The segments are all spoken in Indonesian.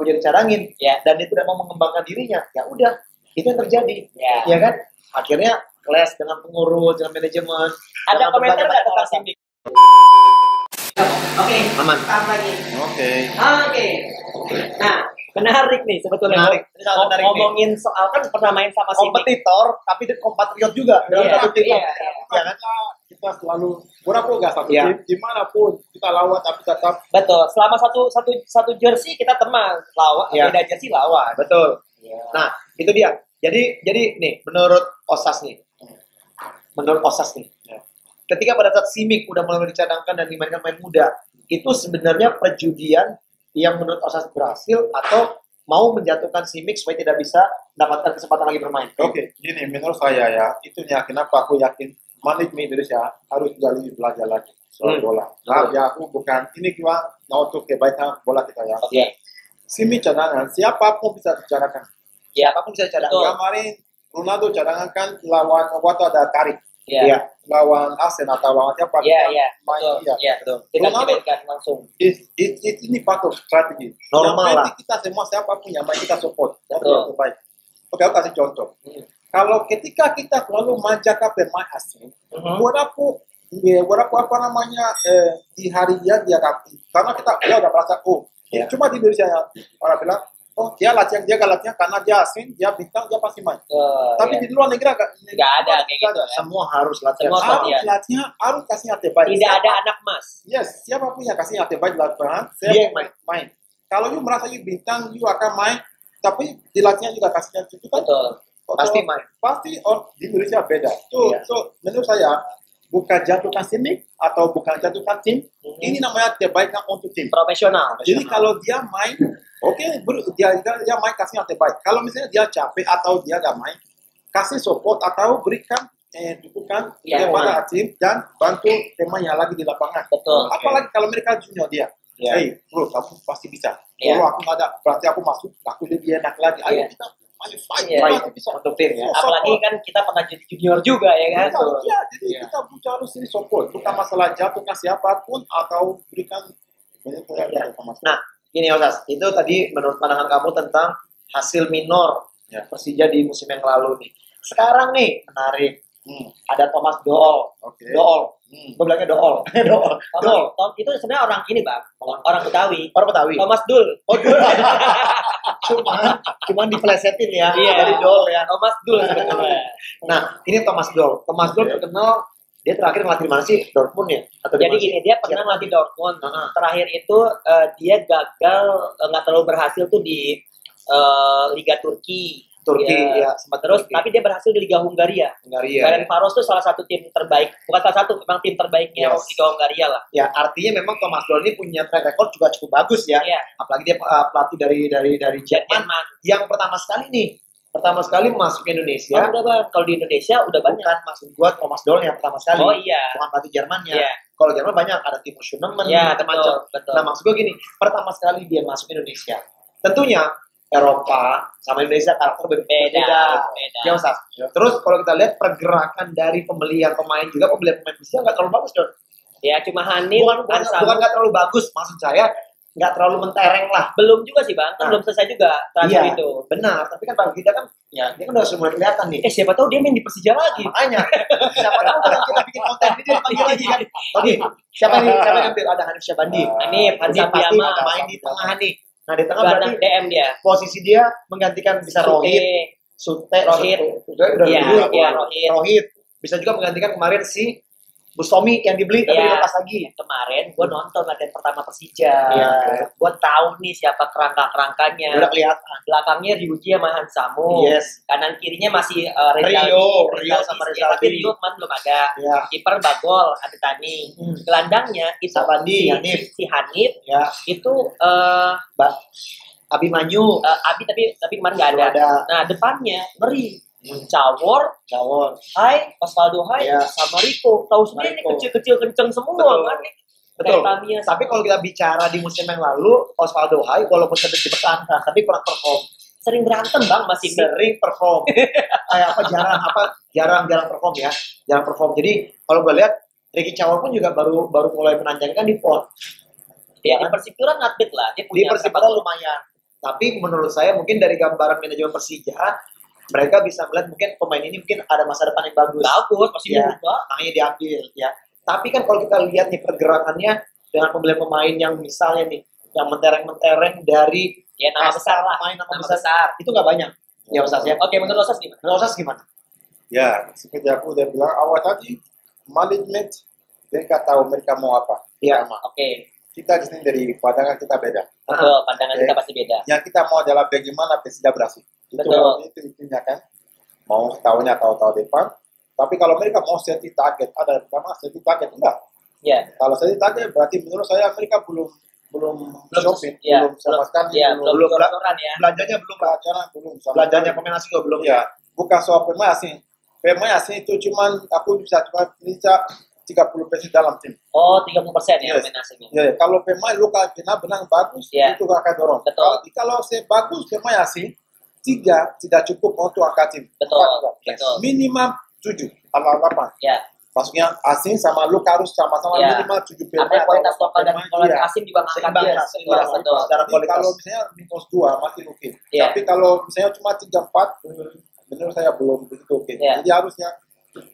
Liverpool dicadangin, dan dia tidak mau mengembangkan dirinya, ya udah, itu yang terjadi, ya kan? Akhirnya clash dengan pengurus, dengan manajemen. Ada komentar nggak tentang Simic? Oke, aman. Lagi. Oke. Nah, menarik nih sebetulnya. Menarik. Ngomongin soal kan pernah main sama Simic. Kompetitor, tapi dia kompatriot juga dalam satu tim. Ya kan? Kita selalu berapa gak satu tim, gimana pun kita lawan tapi tetap. Betul. Selama satu jersey kita teman, lawan beda jersey lawan. Betul. Nah, itu dia. Jadi nih, menurut OSAS nih. Ketika pada saat Simic udah mulai dicadangkan dan dimainkan main muda, itu sebenarnya perjudian yang menurut OSAS berhasil atau mau menjatuhkan Simic supaya tidak bisa mendapatkan kesempatan lagi bermain. Oke, gini menurut saya ya, itunya kenapa aku yakin manajemen Indonesia harus juga lebih belajar lagi soal bola. Nah, ya aku bukan ini cuma untuk kebaikan bola kita ya. Simic cadangan, siapapun bisa dicadangkan. Siapapun bisa cadangkan. Kemarin Ronaldo cadangan kan lawan waktu ada tarik. Lawan Arsenal atau lawan siapa? Betul. Ronaldo langsung. Ini patut strategi. Normal lah. Kita semua siapapun yang main kita support. Yang terbaik. Oke, aku kasih contoh. Kalau ketika kita selalu manjakan pemain asing, berapa di hari dia karena kita udah merasa cuma di Indonesia ya orang bilang dia latihan karena dia asing, dia bintang, dia pasti main. Tapi di luar negeri nggak ada kayak gitu. Semua harus latihan. Harus kasih yang terbaik. Tidak ada anak emas. Yes, siapapun yang kasih yang terbaik di lapangan, dia main. Kalau you merasa you bintang, you akan main. Tapi di latihan juga kasih yang cukup. Betul. Pasti main. Pasti di Indonesia beda. So menurut saya bukan jatuhkan Simic atau bukan jatuhkan tim. Ini namanya terbaikkan untuk tim. Profesional. Jadi kalau dia main, dia main kasih yang terbaik. Kalau misalnya dia capek atau dia nggak main, kasih support atau berikan dukungan kepada tim dan bantu teman yang lagi di lapangan. Betul. Apalagi kalau mereka junior dia. Hey bro, kamu pasti bisa. Kalau aku nggak ada, berarti aku masuk, aku lebih enak lagi. Ayo kita fight bisa untuk tim ya. Apalagi kan kita pernah jadi junior juga ya kan. Jadi kita harus ini support, bukan masalah jatuhkan siapapun atau berikan. Nah, gini Osas, itu tadi menurut pandangan kamu tentang hasil minor Persija di musim yang lalu nih. Sekarang nih menarik. Ada Thomas Dool. Gue bilangnya Dool. Tom itu sebenarnya orang ini bang, orang Betawi. Thomas Dul. Cuman diplesetin ya dari Dool ya. Thomas Dul sebetulnya. Nah, ini Thomas Dool. Thomas Dool terkenal dia terakhir ngelatih mana sih? Dortmund ya? Jadi gini, dia pernah ngelatih Dortmund. Terakhir itu dia gagal, nggak terlalu berhasil tuh di Liga Turki sempat terus, tapi dia berhasil di Liga Hungaria. Ferencváros tuh salah satu tim terbaik, bukan salah satu, memang tim terbaiknya Liga Hungaria lah. Ya, artinya memang Thomas Doll ini punya track record juga cukup bagus ya. Apalagi dia pelatih dari Jerman yang pertama sekali masuk ke Indonesia. Udah bang, kalau di Indonesia udah banyak. Bukan, maksud gua Thomas Doll yang pertama sekali. Bukan pelatih Jermannya. Kalau Jerman banyak, ada Timo Schumann, macam-macam. Nah, maksud gua gini, pertama sekali dia masuk Indonesia. Tentunya Eropa sama Indonesia karakter beda. Ya, Mas. Terus kalau kita lihat pergerakan dari pembelian pemain Persija nggak terlalu bagus, Don. Ya, cuma Hanif. Bukan nggak terlalu bagus, maksud saya nggak terlalu mentereng lah. Belum juga sih bang, kan belum selesai juga transfer itu. Benar, tapi kan bagi kita kan, dia kan udah semua kelihatan nih. Siapa tahu dia main di Persija lagi. Makanya, siapa tahu kalau kita bikin konten ini dia panggil lagi kan. Oke, siapa yang ambil? Ada Hanif Syabandi. Hanif pasti main di tengah nih. Nah, di tengah berarti DM dia. Posisi dia menggantikan bisa Rohit. Rohit. Bisa juga menggantikan kemarin si Bustomi yang dibeli tapi lepas lagi. Kemarin gue nonton latihan pertama Persija. Gue tahu nih siapa kerangkanya. Udah kelihatan. Belakangnya Ryuji sama Hansamu. Kanan kirinya masih Rio sama Rizal. Tapi Rio kan belum ada. Kiper Bagol, Adetani. Gelandangnya itu si Hanif. Itu Abimanyu. Abi tapi kemarin nggak ada. Nah depannya ngeri. Cawor, Hai, Osvaldo Hai, sama Rico. Tahu sendiri nih kecil-kecil kenceng semua kan nih. Betul. Tapi kalau kita bicara di musim yang lalu, Osvaldo Hai walaupun sedang dipertahankan, tapi kurang perform. Sering berantem bang, masih sering perform. Jarang perform ya. Jarang perform. Jadi kalau gue lihat Ricky Cawor pun juga baru mulai menanjangkan di PON. Di Persipura ngadek lah. Dia punya di Persipura lumayan. Tapi menurut saya mungkin dari gambaran manajemen Persija, mereka bisa melihat mungkin pemain ini mungkin ada masa depan yang bagus. Pasti ya, makanya diambil ya. Tapi kan kalau kita lihat nih pergerakannya dengan pembelian pemain yang misalnya nih yang mentereng-mentereng dari nama besar lah, nama besar itu nggak banyak. Ya Ustaz ya. Oke, menurut Ustaz gimana? Menurut Ustaz gimana? Ya, seperti aku udah bilang awal tadi, manajemen mereka tahu mereka mau apa. Ya, oke. Kita di sini dari pandangan kita beda. Betul, pandangan kita pasti beda. Yang kita mau adalah bagaimana Persija berhasil. Itu intinya kan. Mau tahunya tahu-tahu depan. Tapi kalau mereka mau setting target, ada pertama setting target enggak? Ya. Kalau setting target berarti menurut saya mereka belum shopping, belum sama sekali, belum belanjanya belanjanya pemain asing belum. Ya, bukan soal pemain asing. Pemain asing itu cuma 30% dalam tim. Oh, 30% ya pemain asingnya. Ya, kalau pemain luka benar bagus, itu akan dorong. Betul. Kalau bagus pemain asing, 3 tidak cukup untuk angkat tim. Betul. Minimal 7 atau 8. Ya. Maksudnya asing sama luka harus sama-sama minimal 7 pemain. Artinya kualitas lokal dan kualitas asing juga mengangkat dia. Kalau misalnya minus 2 masih oke. Tapi kalau misalnya cuma 3-4, menurut saya belum begitu oke. Jadi harusnya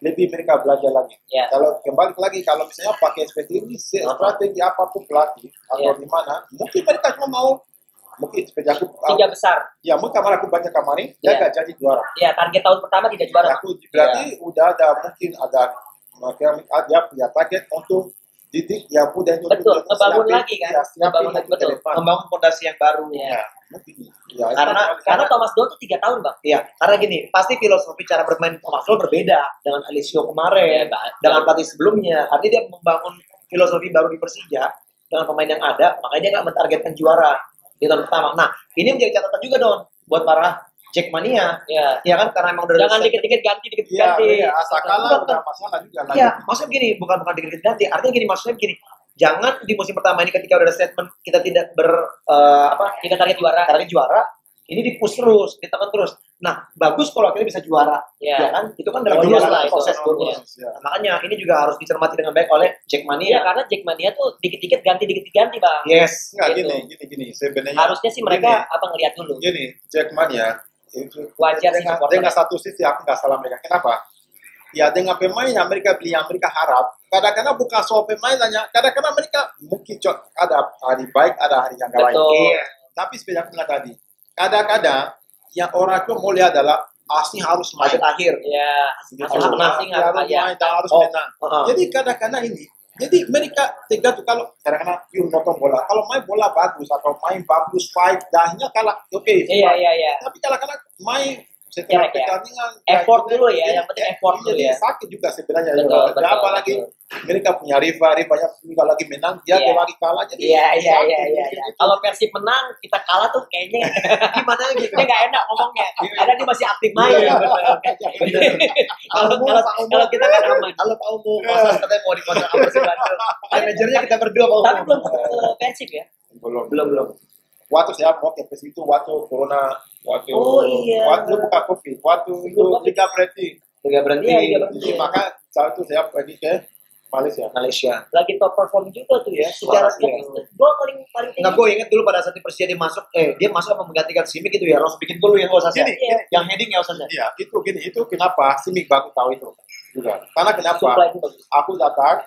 lebih mereka belajar lagi. Kalau kembali lagi, kalau misalnya pakai seperti ini, strategi apapun pelatih atau di mana, mungkin mereka cuma mau seperti aku 3 besar. Ya, mungkin kemarin aku baca kemarin, dia nggak jadi juara. Ya, target tahun pertama tidak juara. Berarti udah ada mungkin dia punya target untuk didik yang muda itu. Betul, ngebangun lagi kan. Membangun fondasi yang baru. Ya, karena Thomas Doll itu 3 tahun, Bang. Iya, karena gini, pasti filosofi cara bermain Thomas Doll berbeda dengan Alessio kemarin, dengan pelatih sebelumnya. Artinya dia membangun filosofi baru di Persija dengan pemain yang ada, makanya dia nggak mentargetkan juara di tahun pertama. Nah, ini menjadi catatan juga Don buat para Jackmania, ya kan, karena emang udah jangan dikit-dikit ganti. Iya, asal kalah udah masalah juga. Iya, maksudnya gini, bukan dikit-dikit ganti. Artinya gini, maksudnya gini, jangan di musim pertama ini ketika udah ada statement kita tidak tidak target juara, ini di-push terus, ditekan terus. Nah, bagus kalau akhirnya bisa juara, ya kan? Itu kan dalam proses bonus. Nah, makanya ini juga harus dicermati dengan baik oleh Jackmania. Iya, karena Jackmania tuh dikit-dikit ganti, Bang. Yes, nggak gini. Sebenarnya harusnya sih mereka ngelihat dulu. Gini, Jackmania itu wajar dengan satu sisi aku nggak salah mereka. Kenapa? Ya dengan pemain yang mereka beli, yang mereka harap. Kadang-kadang bukan soal pemain hanya, kadang-kadang mereka mungkin ada hari baik, ada hari yang nggak baik. Iya. Tapi seperti aku bilang tadi, kadang-kadang yang orang itu mau lihat adalah asing harus main akhir. Iya. Asing harus menang. Jadi kadang-kadang ini, jadi mereka tergantung kalau kadang-kadang nonton bola. Kalau main bola bagus atau main bagus, fight, dahnya kalah, oke. Iya. Tapi kadang-kadang main setelah pertandingan effort dulu ya, yang penting effort dulu ya. Sakit juga sebenarnya. Betul. Apalagi mereka punya rival juga lagi menang, dia lagi kalah. Jadi iya. Kalau Persib menang, kita kalah tuh kayaknya gimana gitu. Dia nggak enak ngomongnya. Karena dia masih aktif main. Kalau kita kan aman. Kalau Pak Umu, katanya mau dikontrak sama Persib Bandung. Manajernya kita berdua Pak Umu. Tapi belum Persib ya? Belum. Waktu saya mau ke Persib itu waktu corona, waktu bukan COVID, waktu itu Liga Berhenti. Iya. Maka saat itu saya pergi ke Malaysia. Lagi top perform juga tuh ya. Secara gol paling tinggi. Nah, gue ingat dulu pada saat di Persija dia masuk apa menggantikan Simic gitu ya, harus bikin gol yang Osasa. Yang heading ya Osasa. Iya, itu kenapa Simic bagus tahu itu juga. Karena kenapa? Aku datang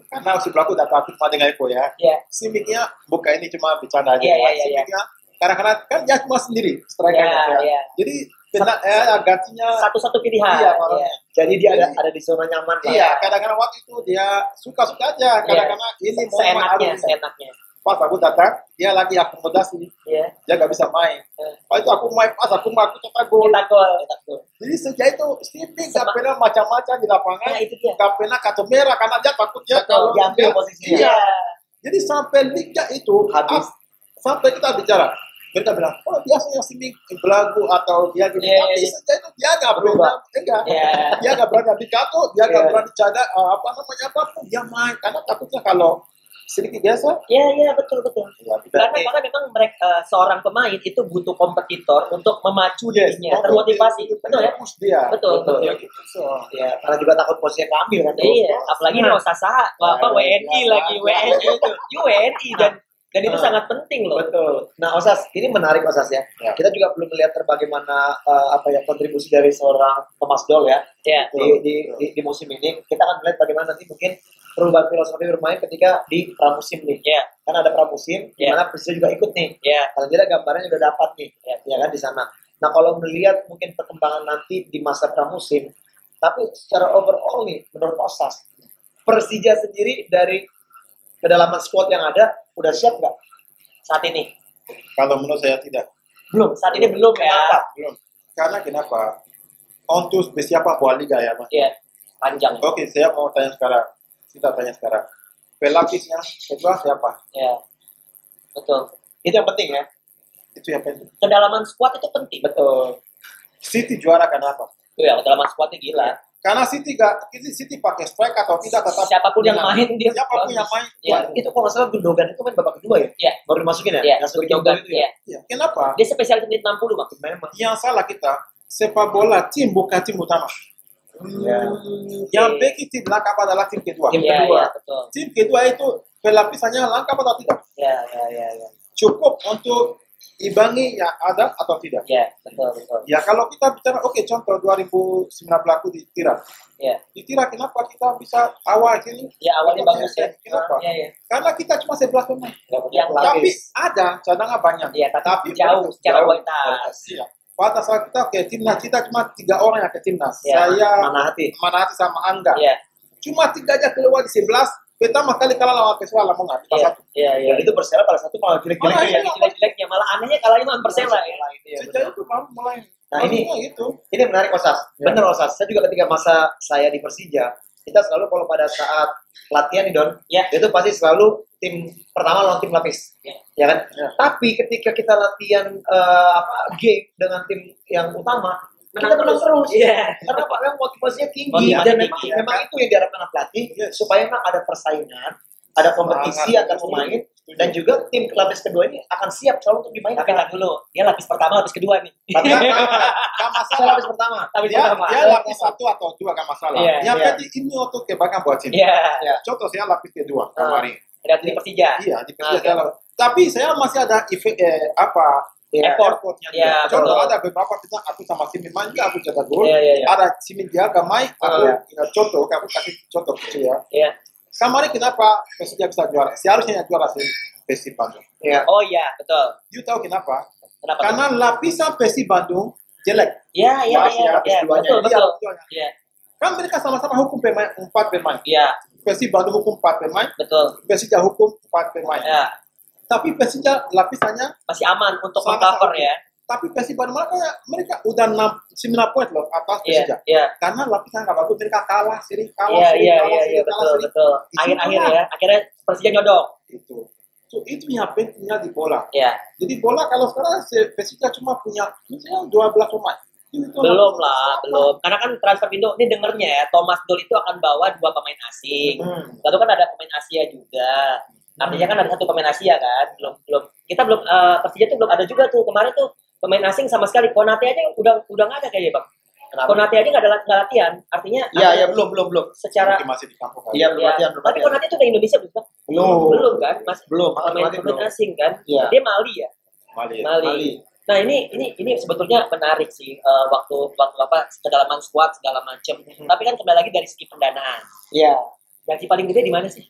karena sebelahku datang cuma dengan Eko ya. Simicnya bukan ini cuma bercanda aja. Simicnya kadang-kadang kan dia cuma sendiri strikernya. Jadi gantinya satu-satu pilihan. Iya. Jadi dia ada di zona nyaman. Iya, kadang-kadang waktu itu dia suka-suka aja. Kadang-kadang ini seenaknya. Pas aku datang, dia lagi akomodasi. Dia nggak bisa main. Pas itu aku main, aku cetak gol. Jadi sejak itu Stevie nggak pernah macam-macam di lapangan. Nggak pernah kartu merah karena dia takut dia kalau diambil posisinya. Iya. Jadi sampai liga itu habis, sampai kita bicara. Mereka bilang, biasanya Simic belagu atau dia gini. Tapi sejak itu dia nggak berubah. Dia nggak berani dikato, dia nggak berani cadang apapun dia main. Karena takutnya kalau sedikit biasa. Iya, betul. Karena memang mereka seorang pemain itu butuh kompetitor untuk memacu dirinya, termotivasi. Betul ya? Betul. Ya, karena juga takut posisinya keambil kan. Iya, apalagi mau Osasa, WNI lagi, WNI itu. WNI dan Dan itu sangat penting loh. Betul. Nah, Osas, ini menarik Osas ya. Kita juga belum melihat bagaimana kontribusi dari seorang Thomas Doll ya. Di musim ini. Kita akan melihat bagaimana nanti mungkin perubahan filosofi bermain ketika di pramusim nih. Karena ada pramusim, di mana Persija juga ikut nih. Kalau tidak gambarannya udah dapat nih, ya kan di sana. Nah, kalau melihat mungkin perkembangan nanti di masa pramusim, tapi secara overall nih, menurut Osas, Persija sendiri dari kedalaman squad yang ada, udah siap nggak saat ini? Kalau menurut saya tidak. Belum, saat ini belum ya. Kenapa? Belum. Karena kenapa? Untuk siapa buat liga ya, Mas? Iya, panjang. Oke, saya mau tanya sekarang. Kita tanya sekarang. Pelapisnya kedua siapa? Ya, betul. Itu yang penting ya. Itu yang penting. Kedalaman squad itu penting. Betul. City juara kenapa? Ya, kedalaman squadnya gila. Karena City pakai strike atau tidak tetap siapapun yang main dia. Siapapun yang main. Ya. Itu kalau nggak salah Gundogan itu main babak kedua ya? Iya. Baru dimasukin ya? Iya. Gundogan itu ya. Kenapa? Dia spesialis menit 60 Bang. Memang. Yang salah kita sepak bola tim bukan tim utama. Yang bagi tim lengkap adalah tim kedua. Tim kedua. Betul. Tim kedua itu pelapisannya lengkap atau tidak? Ya. Cukup untuk imbangi yang ada atau tidak? Ya, betul. Ya kalau kita bicara, contoh 2019 aku di Tira. Ya. Di Tira kenapa kita bisa awal sini? Ya awalnya bagus ya. Kenapa? Ya. Karena kita cuma 11 pemain. Tapi ada cadangan banyak. Ya, tapi jauh secara kualitas. Iya. Pada saat kita ke timnas, kita cuma 3 orang yang ke timnas. Ya. Saya, Manahati sama Angga. Ya. Cuma 3 aja keluar di 11. Pertama kali kalah lawan Persela Lamongan. Iya. Itu Persela pada satu malah jelek-jeleknya. Malah anehnya kalahnya lawan Persela ya. Sejak itu baru mulai. Nah ini menarik Osas. Bener Osas. Saya juga ketika masa saya di Persija, kita selalu kalau pada saat latihan nih Don, itu pasti selalu tim pertama lawan tim lapis, ya kan? Tapi ketika kita latihan game dengan tim yang utama, kita menang terus. Karena memang motivasinya tinggi dan memang itu yang diharapkan pelatih supaya memang ada persaingan, ada kompetisi antar pemain dan juga tim lapis kedua ini akan siap selalu untuk dimainkan. Tapi nggak dulu, dia lapis pertama, lapis kedua nih. Nggak masalah lapis pertama. Dia lapis 1 atau 2 nggak masalah. Yang penting ini untuk kebaikan buat tim. Contoh saya lapis kedua kemarin. Di Persija. Iya, di Persija. Tapi saya masih ada effortnya. Contoh ada beberapa kita aku sama Simin manja aku cetak gol. Ada Simin Diaga main aku contoh aku kasih contoh kecil ya. Kemarin kenapa Persija bisa juara? Seharusnya yang juara sih Persib Bandung. Oh iya, betul. You tahu kenapa? Karena lapisan Persib Bandung jelek. Iya. Betul. Kan mereka sama-sama hukum 4 pemain. Persib Bandung hukum 4 pemain. Betul. Persija hukum 4 pemain. Tapi Persija lapisannya masih aman untuk meng-cover ya. Tapi Persib Bandung mereka udah 9 poin loh atas Persija. Karena lapisan nggak bagus, mereka kalah sering. Betul. Akhir-akhir ya, akhirnya Persija nyodok. Itu yang pentingnya di bola. Jadi bola kalau sekarang Persija cuma punya misalnya 12 pemain. Belum. Karena kan transfer window ini dengernya ya, Thomas Doll itu akan bawa 2 pemain asing. Lalu kan ada pemain Asia juga. Artinya kan ada 1 pemain Asia kan. Kita belum Persija tuh belum ada juga tuh kemarin tuh pemain asing sama sekali. Konate aja udah nggak ada kayaknya Bang. Konate aja nggak latihan. Artinya belum. Secara masih di kampung. Belum latihan. Tapi Konate itu dari Indonesia belum? Belum kan? Belum. Pemain asing kan? Dia Mali ya. Mali. Nah ini sebetulnya menarik sih waktu kedalaman squad segala macam. Tapi kan kembali lagi dari segi pendanaan. Gaji paling gede di mana sih?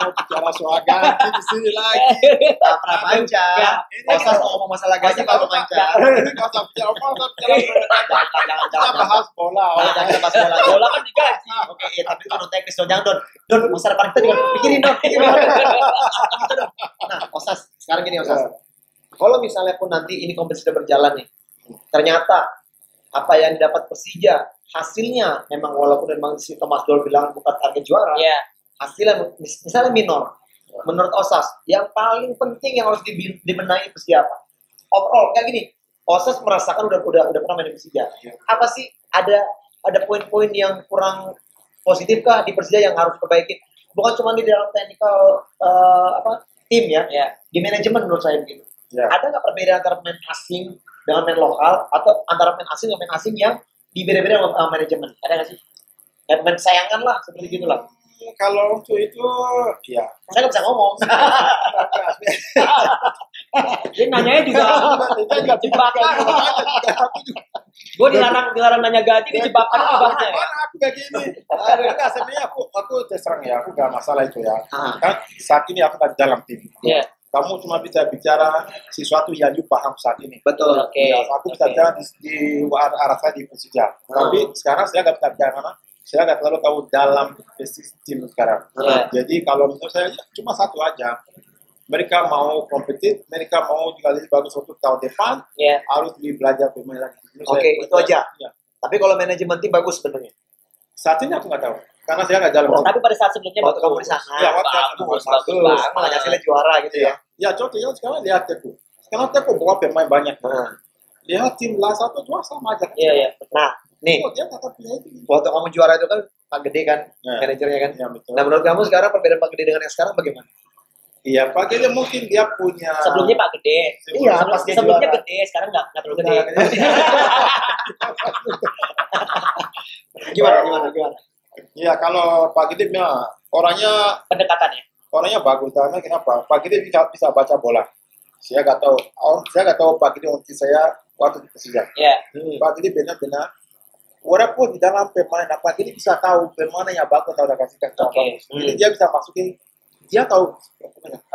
Bicara soal gaji di sini lagi. Prapanca. Osas ngomong masalah gaji kalau manca. Jangan bahas bola. Jangan bahas bola. Bola kan digaji. Oke, tapi itu non teknis Don. Don, masalah paling penting pikirin Don. Nah, Osas, sekarang gini Osas. Kalau misalnya pun nanti ini kompetisi sudah berjalan nih, ternyata apa yang didapat Persija hasilnya memang walaupun memang si Thomas Doll bilang bukan target juara, hasilnya misalnya minor. Menurut Osas, yang paling penting yang harus dibenahi Persija apa? Overall kayak gini, Osas merasakan udah pernah main di Persija. Apa sih ada poin-poin yang kurang positif kah di Persija yang harus diperbaiki? Bukan cuma di dalam technical tim ya, di manajemen menurut saya begitu. Ada nggak perbedaan antara pemain asing dengan pemain lokal atau antara pemain asing dengan pemain asing yang dibeda-beda sama manajemen? Ada nggak sih? Pemain sayangan lah seperti gitulah. kalau untuk itu, ya. Saya nggak bisa ngomong. Dia nanyanya juga jebakan. Gue dilarang nanya gaji, kejebakan bahaya. Mana aku kayak gini? Enggak, sebenarnya aku terserang ya, aku gak masalah itu ya. Kan saat ini aku kan dalam tim. Iya. Kamu cuma bisa bicara sesuatu yang you paham saat ini. Betul. Ya, aku bisa bicara di arah saya di Persija. Tapi sekarang saya nggak bisa bicara mana. Saya nggak terlalu tahu dalam sistem sekarang. Jadi kalau menurut saya cuma satu aja. Mereka mau kompetitif, mereka mau juga lebih bagus untuk tahun depan. Harus lebih belajar pemain lagi. Oke, itu aja. Ya. Tapi kalau manajemen tim bagus sebenarnya. Saat ini aku nggak tahu. Karena saya nggak jalan. Tapi pada saat sebelumnya waktu kamu di sana. Ya, bagus. Malah hasilnya juara gitu ya. Ya, contohnya sekarang lihat Teku. Sekarang Teku bawa pemain banyak. Lihat tim La satu juga sama aja. Iya. Nah, nih. Waktu kamu juara itu kan Pak Gede kan, manajernya kan. Ya, betul. Nah, menurut kamu sekarang perbedaan Pak Gede dengan yang sekarang bagaimana? Iya, Pak Gede mungkin dia punya. Sebelumnya Pak Gede. Iya, sebelumnya gede, sekarang nggak terlalu gede. Gimana? Iya, kalau Pak Gede orangnya pendekatannya. Orangnya bagus, karena kenapa? Pak Gede bisa baca bola. Saya nggak tahu Pak Gede untuk saya waktu di Persija. Iya. Pak Gede benar-benar walaupun di dalam pemain, Pak Gede bisa tahu pemain yang bagus atau kasihkan bagus. Jadi dia bisa masukin, dia tahu.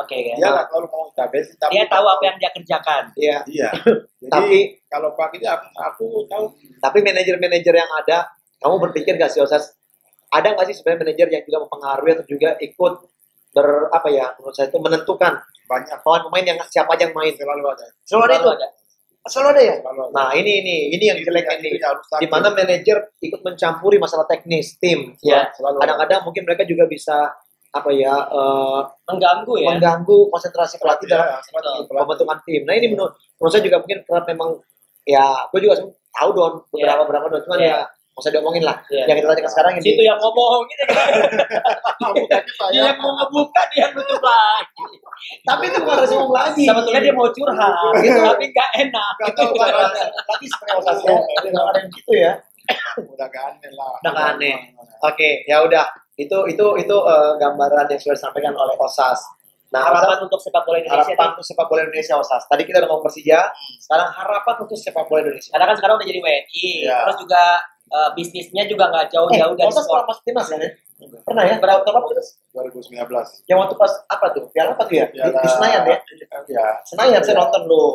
Dia nggak terlalu mau tabes. Dia tahu apa yang dia kerjakan. Iya. Jadi tapi kalau Pak Gede aku tahu. Tapi manajer-manajer yang ada, kamu berpikir nggak sih, Osas? Ada nggak sih sebenarnya manajer yang juga mempengaruhi atau juga ikut menurut saya itu menentukan banyak pemain yang siapa aja yang main? Selalu ada. Selalu ada ya. Nah ini yang jelek ini. Di mana manajer ikut mencampuri masalah teknis tim. Ya. Kadang-kadang mungkin mereka juga bisa mengganggu konsentrasi pelatih dalam pembentukan tim. Nah ini menurut saya juga mungkin kerap memang ya, gue juga tahu beberapa cuman ya usah diomongin lah. Yang kita tanyakan sekarang ini. Itu yang ngomong gitu kan. Dia yang mau ngebuka, dia nutup lagi. Tapi itu bukan harus ngomong lagi. Sebetulnya dia mau curhat, gitu, tapi nggak enak. Itu tapi sebenarnya Osasnya ada yang gitu ya. Udah gak aneh lah. Udah gak aneh. Oke, ya udah. Itu gambaran yang sudah disampaikan oleh Osas. Nah, harapan untuk sepak bola Indonesia. Harapan untuk sepak bola Indonesia, Osas. Tadi kita udah ngomong Persija, sekarang harapan untuk sepak bola Indonesia. Karena kan sekarang udah jadi WNI, terus juga bisnisnya juga nggak jauh-jauh dari Osas pernah masuk timnas kan ya? Pernah ya? Berapa tahun lalu? 2019. Yang waktu pas apa tuh? Piala apa tuh ya? Di Senayan ya? Iya. Senayan saya nonton dulu.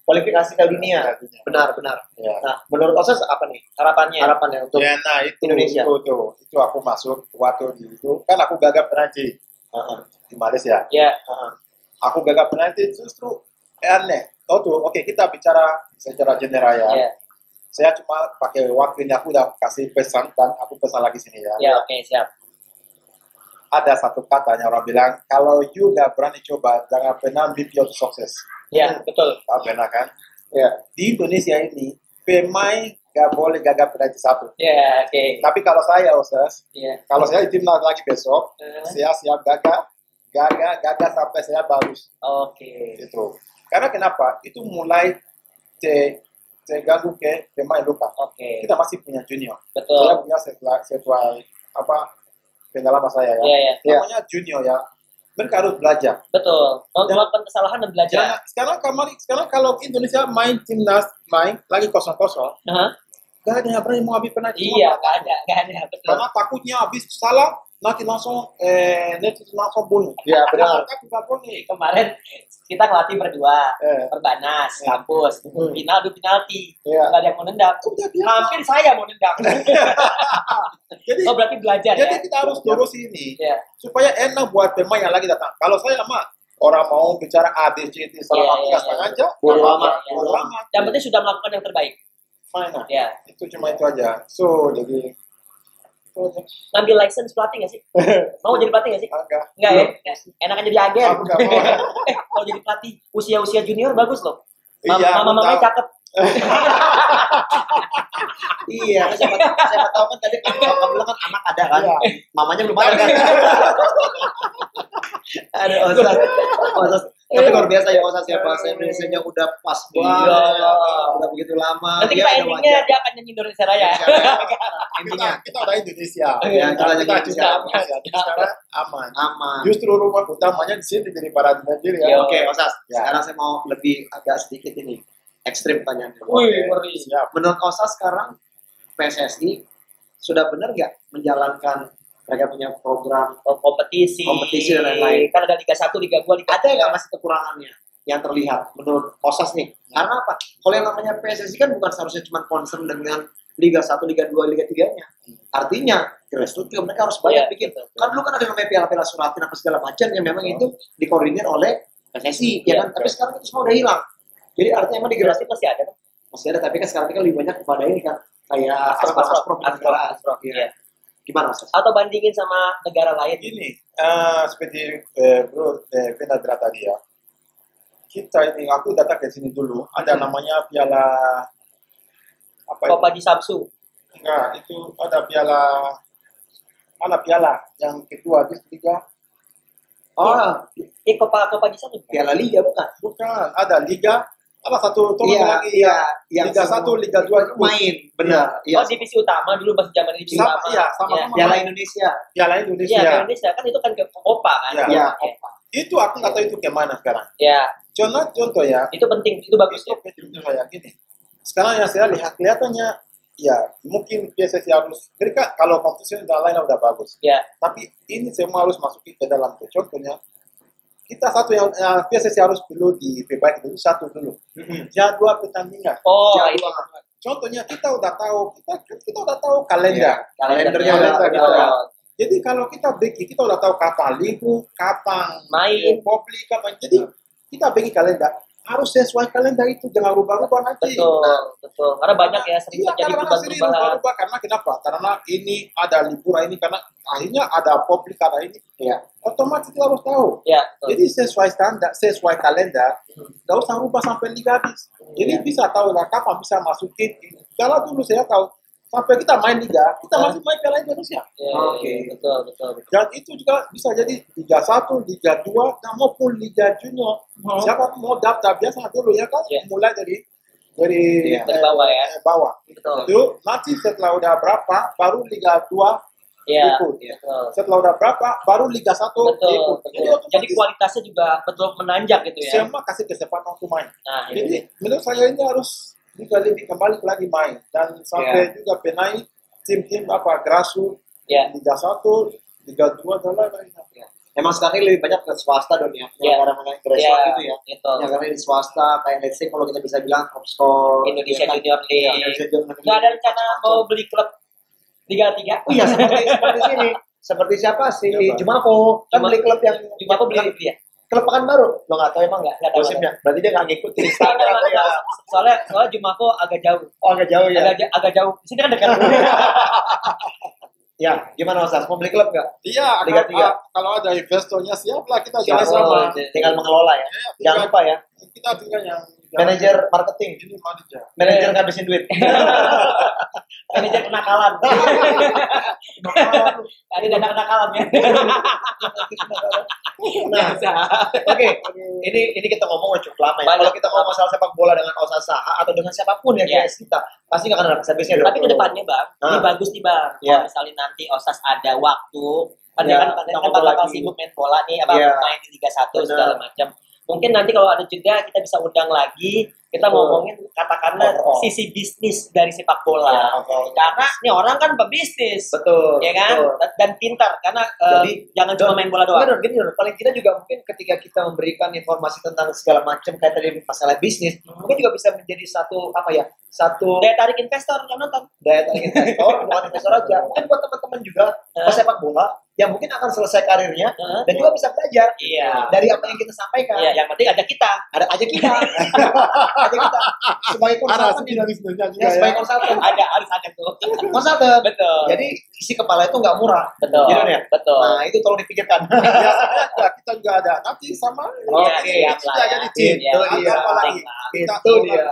Kualifikasi Piala Dunia. Benar. Ya. Nah, menurut Osas apa nih harapannya untuk Indonesia? Itu aku masuk waktu di itu kan aku gagal penalti di Malaysia. Iya. Aku gagal penalti justru aneh. Oke, kita bicara secara general ya. Yeah. Saya cuma pakai waktu ini, aku udah kasih pesan dan aku pesan lagi sini ya. Ya, oke, siap. Ada satu kata yang orang bilang, kalau you gak berani coba, jangan pernah mimpi untuk sukses. Ya, betul. Benar kan? Ya. Di Indonesia ini, pemain gak boleh gagal penalti satu. Ya, oke. Tapi kalau saya, kalau saya di timnas lagi besok, saya siap gagal sampai saya bagus. Oke. Itu. Karena kenapa? Itu mulai terganggu ke pemain luka. Kita masih punya junior. Betul. Saya punya sesuai pengalaman saya ya. Namanya junior ya. Mereka harus belajar. Betul. Melakukan kesalahan dan belajar. Sekarang kalau Indonesia main timnas lagi 0-0. Gak ada yang berani mau habis penalti. Iya, gak ada. Betul. Karena takutnya habis salah nanti langsung bunuh. Iya, benar. Kemarin kita ngelatih berdua, perbanas, kampus, final adu penalti, nggak ada yang mau nendang. Hampir saya mau nendang. Jadi, berarti belajar. Jadi kita harus terus ini supaya enak buat pemain yang lagi datang. Kalau saya orang mau bicara ABCD selama nggak sengaja, lama. Yang penting sudah melakukan yang terbaik. Final. Itu cuma itu aja. So jadi ngambil license pelatih nggak sih? Mau jadi pelatih nggak sih? Enggak ya? Enakan jadi agen. Kalau jadi pelatih usia junior bagus loh. Mama-mamanya cakep. Iya, siapa tahu kan tadi kamu bilang kan anak ada kan, mamanya belum ada kan. Ada Osas. Tapi luar biasa ya Osas ya, bahasa Indonesianya udah pas banget, udah begitu lama. Nanti kita endingnya dia akan nyanyi Indonesia Raya. intinya. Kita udah Indonesia. Ya, kita juga sekarang aman. Justru rumah utamanya di sini daripada di Nigeria. Oke, Osas. Sekarang saya mau lebih agak sedikit ini ekstrim pertanyaannya. Menurut Osas sekarang PSSI sudah benar nggak menjalankan mereka punya program kompetisi dan lain-lain? Kan ada Liga 1, Liga 2, Liga 3. Ada nggak masih kekurangannya yang terlihat menurut Osas nih? Karena apa? Kalau yang namanya PSSI kan bukan seharusnya cuma concern dengan Liga 1, Liga 2, Liga 3-nya. Artinya, grassroots juga mereka harus banyak bikin. Kan dulu kan ada namanya piala-piala suratin apa segala macam yang memang itu dikoordinir oleh PSSI, ya kan? Tapi sekarang itu semua udah hilang. Jadi artinya emang di grassroots masih ada kan? Masih ada, tapi kan sekarang kan lebih banyak kepada ini kan. Kayak Asprof. Gimana, Mas? Atau bandingin sama negara lain? Gini, seperti Bro Venadra tadi ya. Kita ini, aku datang ke sini dulu, ada namanya piala Copa di Samsu. Enggak, itu ada piala yang kedua di Liga. Copa di Samsu. Piala Liga bukan? Bukan, ada Liga. Ada satu lagi Liga 1, Liga 2 main. Benar. Divisi utama dulu pas zaman divisi utama. Sama. Piala Indonesia. Piala Indonesia kan itu kan ke Copa kan. Iya. Itu aku nggak tahu itu kemana sekarang. Ya. Contoh ya. Itu penting, itu bagus. Itu kayak gini. Sekarang yang saya lihat kelihatannya ya mungkin PSSI harus mereka kalau kompetisi dan lain udah bagus. Ya. Tapi ini semua harus masukin ke dalam tuh. Contohnya kita satu yang PSSI harus dulu diperbaiki dulu satu dulu. Jadwal pertandingan. Contohnya kita udah tahu kalendernya. Jadi kalau kita udah tahu kapan libur, kapan main, publik, kapan. Jadi kita bikin kalender. Harus sesuai kalender itu, jangan rubah-rubah nanti. Betul. Karena banyak ya sering terjadi perubahan-perubahan. Karena kenapa? Karena ini ada liburan ini, karena akhirnya ada publik ada ini. Ya. Otomatis kita harus tahu. Ya, jadi sesuai standar, sesuai kalender, nggak usah rubah sampai liga habis. Jadi bisa tahu lah kapan bisa masukin. Kalau dulu saya tahu sampai kita main liga, kita masih main Piala Indonesia. Betul. Dan itu juga bisa jadi Liga 1, Liga 2, dan maupun Liga Junior. Siapa mau daftar biasa dulu ya kan? Mulai dari bawah ya. Bawah. Betul. Itu nanti setelah udah berapa, baru Liga 2 ikut. Setelah udah berapa, baru Liga 1 ikut. Jadi kualitasnya juga betul menanjak gitu ya. Semua kasih kesempatan untuk main. Jadi menurut saya ini harus juga lebih kembali lagi main dan sampai juga penaik tim-tim grassroots Liga 1, Liga 2 dan lain-lain. Emang sekarang ini lebih banyak ke swasta dunia mengenai grassroots gitu ya. Ya karena di swasta kayak let's say kalau kita bisa bilang top score Indonesia Junior League. Nggak ada rencana mau beli klub Liga 3? Iya seperti sini. Seperti siapa sih Jumapo kan beli klub yang Jumapo beli dia. Klub Pekanbaru, lo nggak tahu emang nggak tahu musimnya. Berarti dia nggak ngikutin. Soalnya Jumapo agak jauh. Agak jauh ya. Agak jauh. Di sini kan dekat. Ya, gimana Mas? Mau beli klub nggak? Iya, kalau ada investornya siap lah kita jalan sama. Tinggal mengelola ya. Jangan lupa ya. Kita tinggal yang manajer marketing. Ini manajer. Manajer ngabisin duit. Manajer kenakalan. Ada dana kenakalan ya. Nah, oke. Ini kita ngomong cukup lama ya. Kalau kita ngomong masalah sepak bola dengan Osas Saha atau dengan siapapun ya guys kita, pasti nggak akan ada habisnya. Tapi kedepannya Bang, ini bagus nih Bang. Kalau misalnya nanti Osas ada waktu, kan bakal sibuk main bola nih, main di Liga 1 segala macam. Mungkin nanti kalau ada jeda kita bisa undang lagi, kita ngomongin katakanlah sisi bisnis dari sepak bola. Karena ini orang kan pebisnis. Betul. Ya kan? Betul. Dan pintar karena jangan cuma main bola doang. Gini, paling kita juga mungkin ketika kita memberikan informasi tentang segala macam kayak tadi masalah bisnis, mungkin juga bisa menjadi satu daya tarik investor yang nonton. Daya tarik investor, bukan investor aja. Mungkin buat teman-teman juga pesepak bola yang mungkin akan selesai karirnya dan juga bisa belajar dari apa yang kita sampaikan. Iya, yang penting ada kita. Ada aja kita. Ada kita. Sebagai konsultan sebagai konsultan harus ada tuh. Konsultan. Betul. Jadi isi kepala itu nggak murah. Betul. Ya? Betul. Nah, itu tolong dipikirkan. Kita juga ada nanti sama. Kita jadi tim. Itu dia.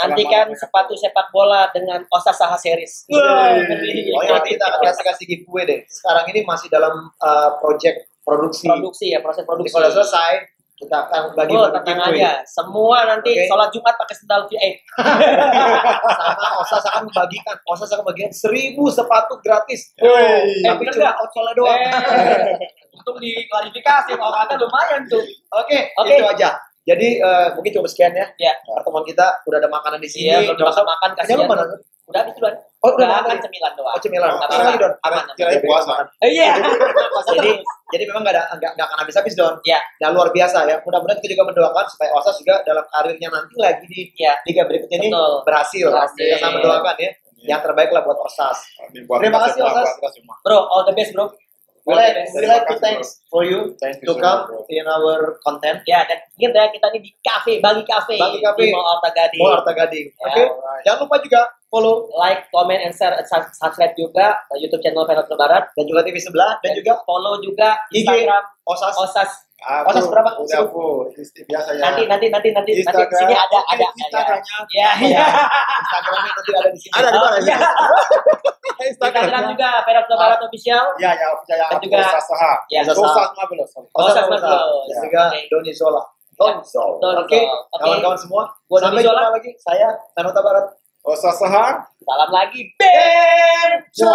Nantikan sepatu sepak bola dengan Osas Saha series. Nanti kita akan kasih giveaway deh. Sekarang ini masih dalam proses produksi. Proses produksi. Kalau selesai, Kita akan bagi tenang aja. Semua nanti sholat Jumat pakai sendal VA. Sama Osas akan membagikan. Osas akan membagikan 1000 sepatu gratis. Tapi cuma outsolnya doang. Untuk diklarifikasi, kalau kata lumayan tuh. Oke, itu aja. Jadi mungkin cuma sekian ya. Pertemuan kita udah ada makanan di sini. Iya, udah makan kasih. Udah habis duluan. Oh, udah makan cemilan doang. Oh, cemilan. Apa lagi, Don? Aman. Kira puasa. Iya. Jadi memang nggak akan habis-habis, Don. Iya. Nah, luar biasa ya. Mudah-mudahan kita juga mendoakan supaya Osas juga dalam karirnya nanti lagi di liga berikutnya ini berhasil. Kita sama mendoakan ya. Yang terbaik lah buat Osas. Terima kasih, Osas. Bro, all the best, bro. We like to thanks for you to come in our content. Ya, dan ingat ya, kita ini di Bagi Cafe di Mall Arta Gading. Oke. Jangan lupa juga follow, like, comment, and share, subscribe juga YouTube channel Ferot Barat dan juga TV sebelah dan juga follow juga Instagram Osas. Osas berapa? Udah aku biasa ya. Nanti di sini ada. Ya. Instagramnya nanti ada di sini. Ada di mana? Instagram juga Ferot Barat official. Ya, official. Dan juga Osas Mabelos. Dan juga Doni Zola. Oke, kawan-kawan semua. Sampai jumpa lagi. Saya Ferot Barat. Osas Sahar. Salam lagi. Benjo.